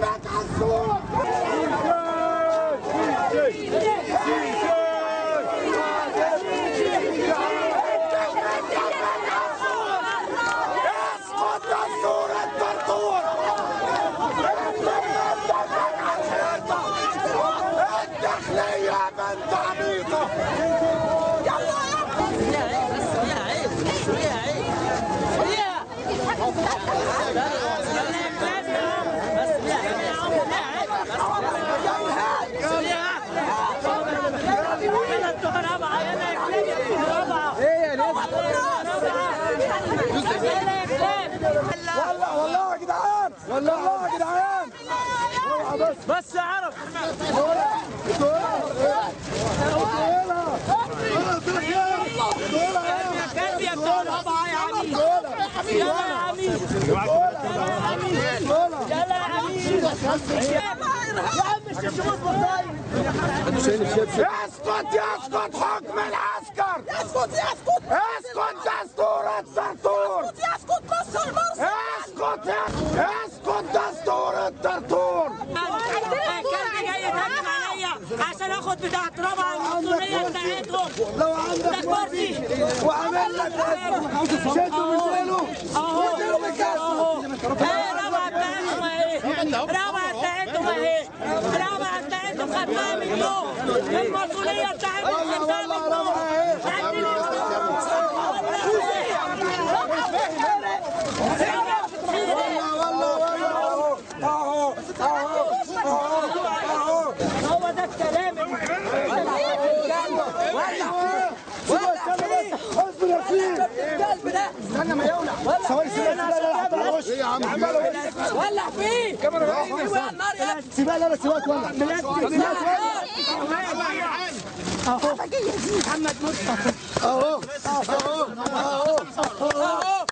محمد عزوز. اسقط دستور الطرطور. الداخلية بنت عبيطة. يلا والله يا جدعان، والله يا جدعان بس يا عرب. كلبي يا بتوع الرابعه يا عميد. يلا يا عميد، يلا يا عميد يا عم الشموت بالطاير. اسكت يسقط حكم العسكر. يسقط يسقط اسكت دستور الطرطور. يسقط مصر مصر. اسكت دستور الطرطور. كلبي جاي يتهجم عليا عشان اخد بتاعت رابعه المسؤوليه بتاعتهم. لو عندك كرسي وعامل لك شدوا من ديله وديله بالكاس. رابعه بتاعتهم اهي، رابعه بتاعتهم اهي، رابعه بتاعتهم خدناها من يوم. المسؤوليه بتاعتهم خدناها من يوم. هو ده الكلام. اصبر يا سيدي. الكلب ده استنى ما يولع. ثواني ايه يا عم؟ ولع فيه. كاميرا النار يا ابني. سيبها لا سيبها تولع. اهو محمد مصطفى اهو اهو اهو اهو